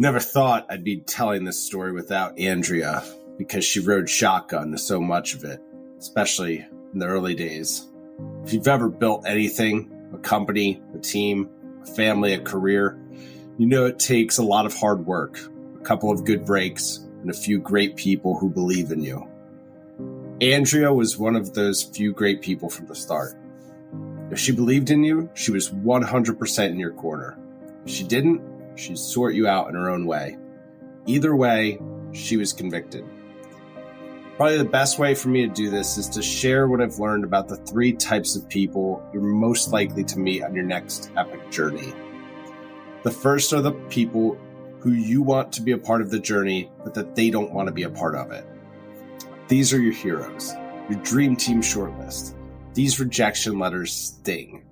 Never thought I'd be telling this story without Andrea because she rode shotgun to so much of it, especially in the early days. If you've ever built anything, a company, a team, a family, a career, you know it takes a lot of hard work, a couple of good breaks, and a few great people who believe in you. Andrea was one of those few great people from the start. If she believed in you, she was 100% in your corner. If she didn't, she'd sort you out in her own way. Either way, she was convicted. Probably the best way for me to do this is to share what I've learned about the 3 types of people you're most likely to meet on your next epic journey. The first are the people who you want to be a part of the journey, but that they don't want to be a part of it. These are your heroes, your dream team shortlist. These rejection letters sting.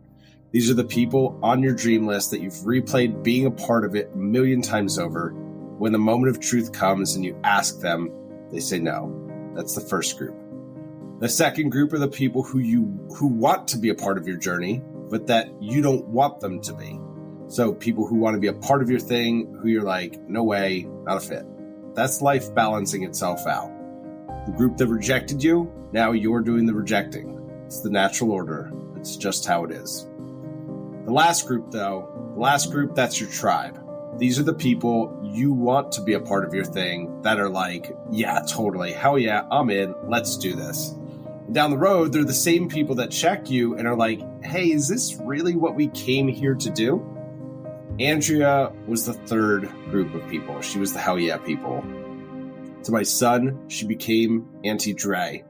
These are the people on your dream list that you've replayed being a part of it a million times over. When the moment of truth comes and you ask them, they say no. That's the first group. The second group are the people who want to be a part of your journey, but that you don't want them to be. So people who want to be a part of your thing, who you're like, no way, not a fit. That's life balancing itself out. The group that rejected you, now you're doing the rejecting. It's the natural order. It's just how it is. The last group, that's your tribe. These are the people you want to be a part of your thing that are like, yeah, totally. Hell yeah, I'm in. Let's do this. And down the road, they're the same people that check you and are like, hey, is this really what we came here to do? Andrea was the third group of people. She was the hell yeah people. To my son, she became Auntie Dre.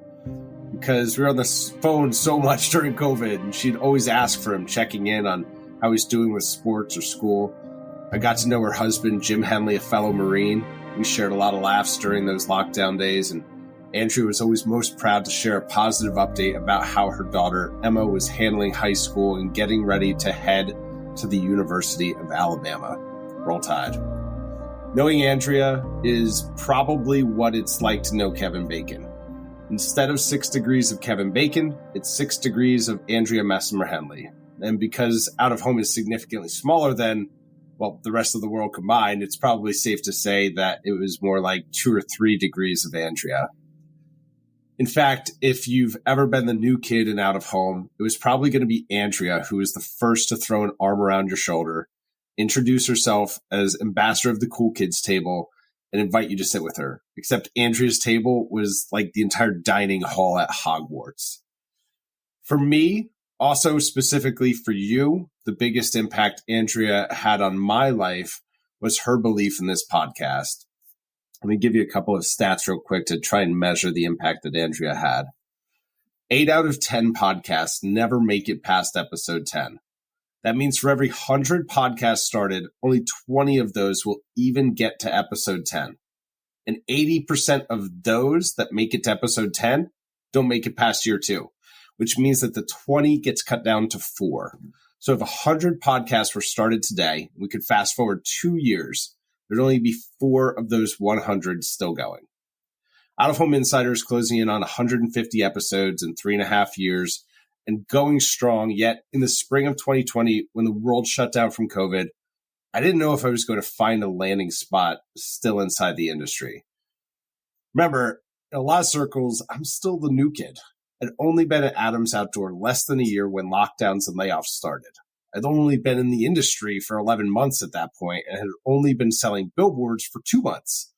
Because we were on the phone so much during COVID, and she'd always ask for him, checking in on how he's doing with sports or school. I got to know her husband, Messimer-Henley, a fellow Marine. We shared a lot of laughs during those lockdown days, and Andrea was always most proud to share a positive update about how her daughter, Emma, was handling high school and getting ready to head to the University of Alabama. Roll Tide. Knowing Andrea is probably what it's like to know Kevin Bacon. Instead of 6 degrees of Kevin Bacon, it's 6 degrees of Andrea Messimer-Henley. And because Out of Home is significantly smaller than, well, the rest of the world combined, it's probably safe to say that it was more like 2 or 3 degrees of Andrea. In fact, if you've ever been the new kid in Out of Home, it was probably going to be Andrea who was the first to throw an arm around your shoulder, introduce herself as ambassador of the cool kids table, and invite you to sit with her. Except Andrea's table was like the entire dining hall at Hogwarts. For me, also specifically for you, the biggest impact Andrea had on my life was her belief in this podcast. Let me give you a couple of stats real quick to try and measure the impact that Andrea had. 8 out of 10 podcasts never make it past episode 10. That means for every 100 podcasts started, only 20 of those will even get to episode 10. And 80% of those that make it to episode 10 don't make it past year 2, which means that the 20 gets cut down to 4. So if 100 podcasts were started today, we could fast forward 2 years, there'd only be 4 of those 100 still going. Out of Home Insider is closing in on 150 episodes in 3.5 years, and going strong. Yet in the spring of 2020, when the world shut down from COVID, I didn't know if I was going to find a landing spot still inside the industry. Remember, in a lot of circles, I'm still the new kid. I'd only been at Adams Outdoor less than a year when lockdowns and layoffs started. I'd only been in the industry for 11 months at that point and had only been selling billboards for 2 months,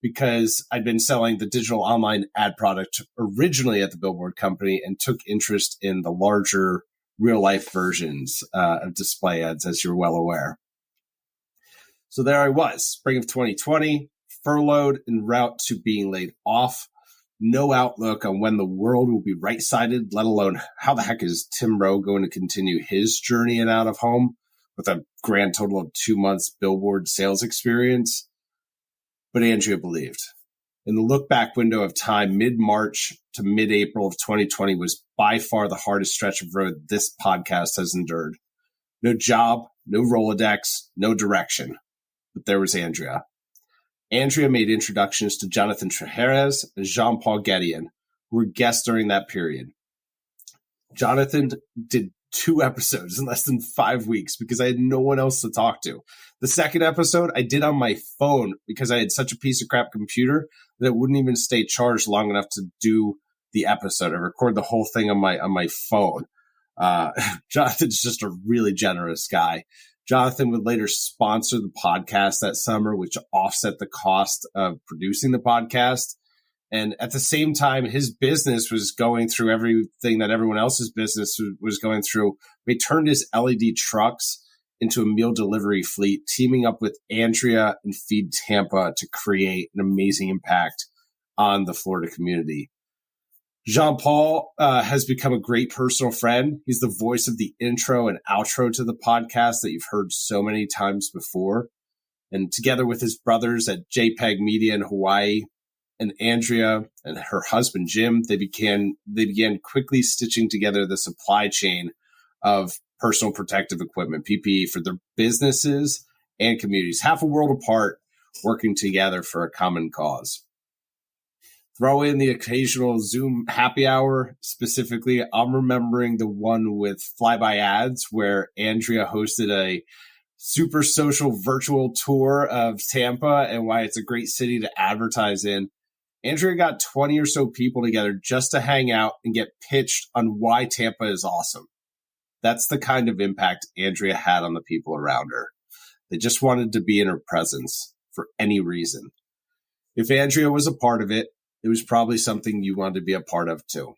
because I'd been selling the digital online ad product originally at the billboard company and took interest in the larger real-life versions of display ads, as you're well aware. So there I was, spring of 2020, furloughed en route to being laid off. No outlook on when the world will be right-sided, let alone how the heck is Tim Rowe going to continue his journey in Out of Home with a grand total of 2 months billboard sales experience. But Andrea believed. In the look-back window of time, mid-March to mid-April of 2020 was by far the hardest stretch of road this podcast has endured. No job, no Rolodex, no direction. But there was Andrea. Andrea made introductions to Jonathan Trajeras and Jean-Paul Guédien, who were guests during that period. Jonathan did 2 episodes in less than 5 weeks because I had no one else to talk to. The second episode I did on my phone because I had such a piece of crap computer that it wouldn't even stay charged long enough to do the episode. I recorded the whole thing on my phone. Jonathan's just a really generous guy. Jonathan would later sponsor the podcast that summer, which offset the cost of producing the podcast. And at the same time, his business was going through everything that everyone else's business was going through. He turned his LED trucks into a meal delivery fleet, teaming up with Andrea and Feed Tampa to create an amazing impact on the Florida community. Jean-Paul has become a great personal friend. He's the voice of the intro and outro to the podcast that you've heard so many times before. And together with his brothers at JPEG Media in Hawaii and Andrea and her husband, Jim, they began quickly stitching together the supply chain of personal protective equipment, PPE, for their businesses and communities, half a world apart, working together for a common cause. Throw in the occasional Zoom happy hour. Specifically, I'm remembering the one with flyby ads where Andrea hosted a super social virtual tour of Tampa and why it's a great city to advertise in. Andrea got 20 or so people together just to hang out and get pitched on why Tampa is awesome. That's the kind of impact Andrea had on the people around her. They just wanted to be in her presence for any reason. If Andrea was a part of it, it was probably something you wanted to be a part of too.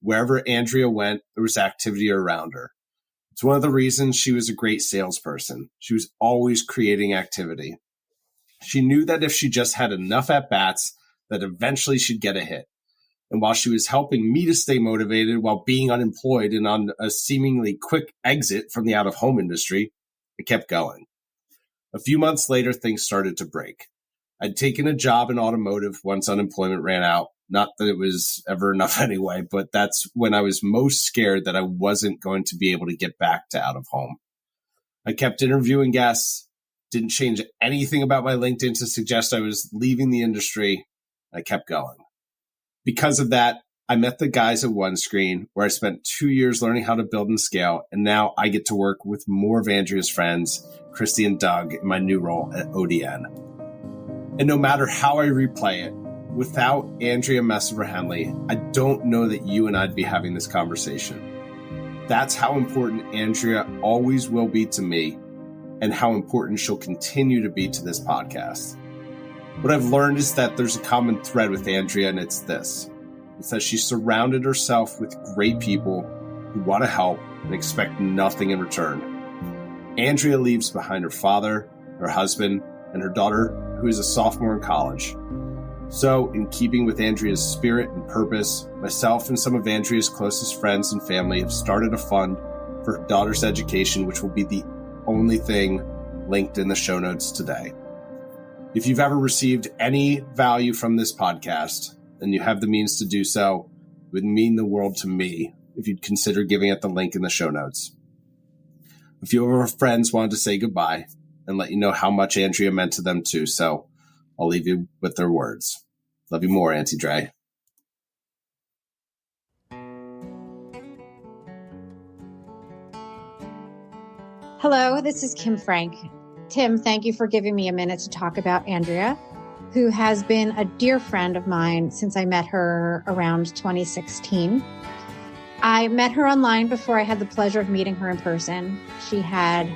Wherever Andrea went, there was activity around her. It's one of the reasons she was a great salesperson. She was always creating activity. She knew that if she just had enough at-bats, that eventually she'd get a hit. And while she was helping me to stay motivated while being unemployed and on a seemingly quick exit from the out-of-home industry, I kept going. A few months later, things started to break. I'd taken a job in automotive once unemployment ran out. Not that it was ever enough anyway, but that's when I was most scared that I wasn't going to be able to get back to out of home. I kept interviewing guests, didn't change anything about my LinkedIn to suggest I was leaving the industry. I kept going. Because of that, I met the guys at OneScreen, where I spent 2 years learning how to build and scale, and now I get to work with more of Andrea's friends, Christy and Doug, in my new role at ODN. And no matter how I replay it, without Andrea Messimer-Henley, I don't know that you and I'd be having this conversation. That's how important Andrea always will be to me, and how important she'll continue to be to this podcast. What I've learned is that there's a common thread with Andrea, and it's this. It's that she surrounded herself with great people who want to help and expect nothing in return. Andrea leaves behind her father, her husband, and her daughter, who is a sophomore in college. So, in keeping with Andrea's spirit and purpose, myself and some of Andrea's closest friends and family have started a fund for her daughter's education, which will be the only thing linked in the show notes today. If you've ever received any value from this podcast, and you have the means to do so, it would mean the world to me if you'd consider giving at the link in the show notes. A few of our friends wanted to say goodbye and let you know how much Andrea meant to them too, so I'll leave you with their words. Love you more, Auntie Dre. Hello, this is Kim Frank. Tim, thank you for giving me a minute to talk about Andrea, who has been a dear friend of mine since I met her around 2016. I met her online before I had the pleasure of meeting her in person. She had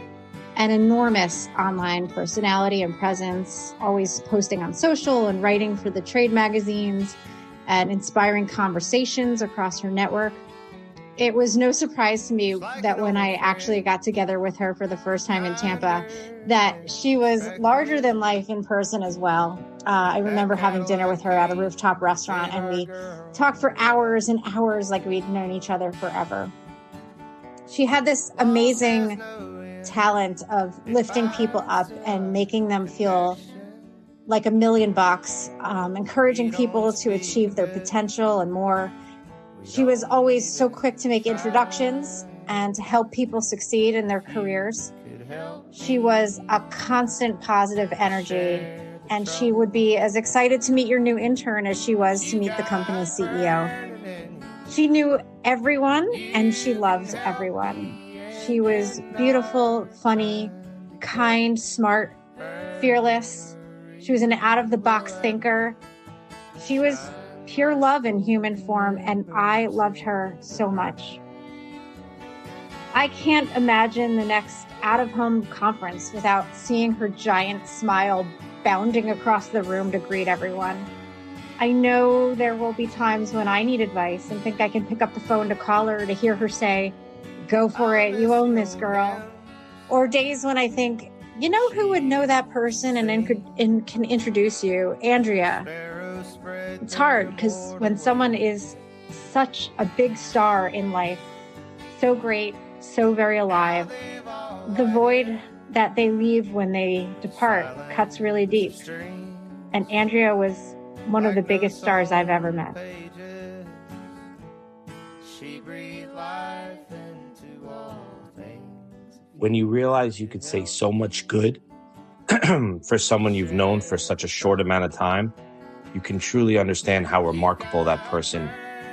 an enormous online personality and presence, always posting on social and writing for the trade magazines and inspiring conversations across her network. It was no surprise to me that when I actually got together with her for the first time in Tampa, that she was larger than life in person as well. I remember having dinner with her at a rooftop restaurant, and we talked for hours and hours like we'd known each other forever. She had this amazing talent of lifting people up and making them feel like $1 million, encouraging people to achieve their potential and more. She was always so quick to make introductions and to help people succeed in their careers. She was a constant positive energy, and she would be as excited to meet your new intern as she was to meet the company's CEO. She knew everyone and she loved everyone. She was beautiful, funny, kind, smart, fearless. She was an out-of-the-box thinker. She was pure love in human form, and I loved her so much. I can't imagine the next out-of-home conference without seeing her giant smile bounding across the room to greet everyone. I know there will be times when I need advice and think I can pick up the phone to call her to hear her say, "Go for it, you own this, girl." Or days when I think, you know who would know that person and can introduce you? Andrea. It's hard because when someone is such a big star in life, so great, so very alive, the void that they leave when they depart cuts really deep. And Andrea was one of the biggest stars I've ever met. When you realize you could say so much good for someone you've known for such a short amount of time, you can truly understand how remarkable that person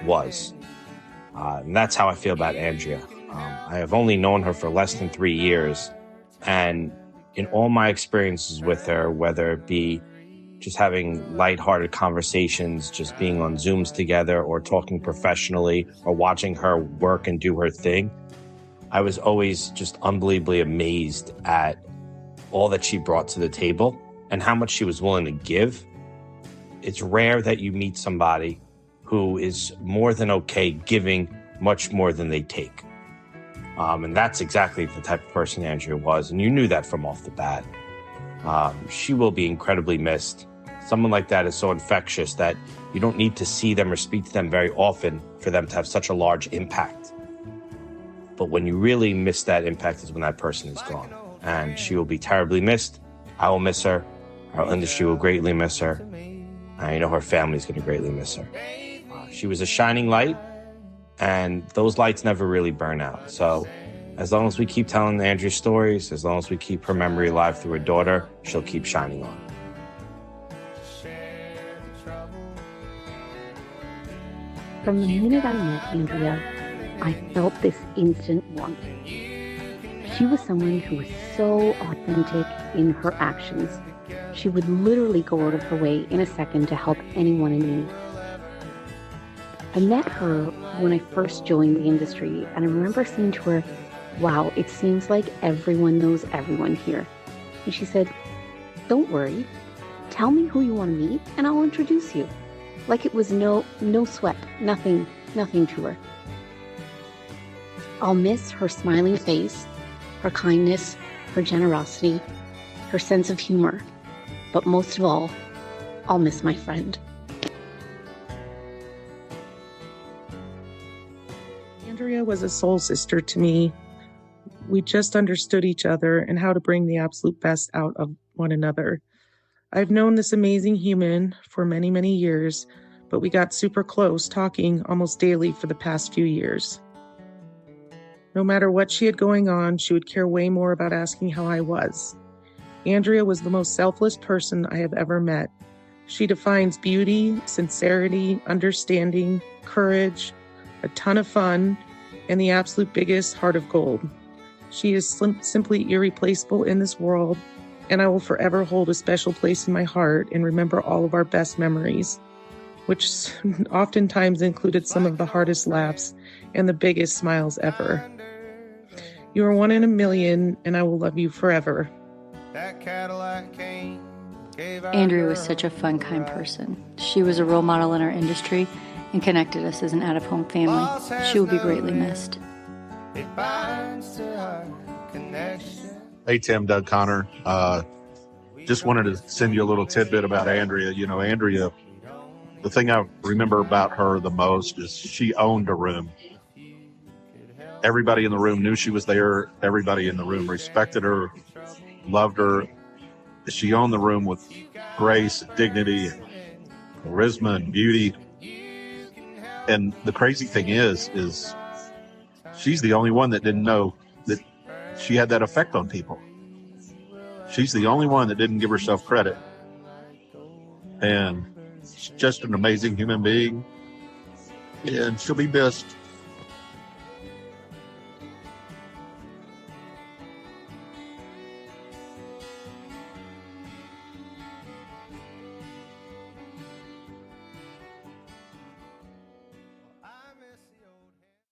was. And that's how I feel about Andrea. I have only known her for less than 3 years. And in all my experiences with her, whether it be just having lighthearted conversations, just being on Zooms together or talking professionally or watching her work and do her thing, I was always just unbelievably amazed at all that she brought to the table and how much she was willing to give. It's rare that you meet somebody who is more than okay giving much more than they take. And that's exactly the type of person Andrea was. And you knew that from off the bat. She will be incredibly missed. Someone like that is so infectious that you don't need to see them or speak to them very often for them to have such a large impact. But when you really miss that impact is when that person is gone. And she will be terribly missed. I will miss her. Our industry will greatly miss her. I know her family's going to greatly miss her. She was a shining light, and those lights never really burn out. So as long as we keep telling Andrea's stories, as long as we keep her memory alive through her daughter, she'll keep shining on. From the minute I met Andrea, I felt this instant warmth. She was someone who was so authentic in her actions. She would literally go out of her way in a second to help anyone in need. I met her when I first joined the industry, and I remember saying to her, "Wow, it seems like everyone knows everyone here." And she said, "Don't worry. Tell me who you want to meet, and I'll introduce you." Like it was no sweat, nothing to her. I'll miss her smiling face, her kindness, her generosity, her sense of humor. But most of all, I'll miss my friend. Andrea was a soul sister to me. We just understood each other and how to bring the absolute best out of one another. I've known this amazing human for many, many years, but we got super close, talking almost daily for the past few years. No matter what she had going on, she would care way more about asking how I was. Andrea was the most selfless person I have ever met. She defines beauty, sincerity, understanding, courage, a ton of fun, and the absolute biggest heart of gold. She is simply irreplaceable in this world, and I will forever hold a special place in my heart and remember all of our best memories, which oftentimes included some of the hardest laughs and the biggest smiles ever. You are one in a million, and I will love you forever. Andrea was such a fun, kind person. She was a role model in our industry and connected us as an out-of-home family. She will be greatly missed. Hey, Tim, Doug Connor. Just wanted to send you a little tidbit about Andrea. You know, Andrea, the thing I remember about her the most is she owned a room. Everybody in the room knew she was there. Everybody in the room respected her, loved her. She owned the room with grace, and dignity, and charisma, and beauty. And the crazy thing is she's the only one that didn't know that she had that effect on people. She's the only one that didn't give herself credit. And she's just an amazing human being. and she'll be missed.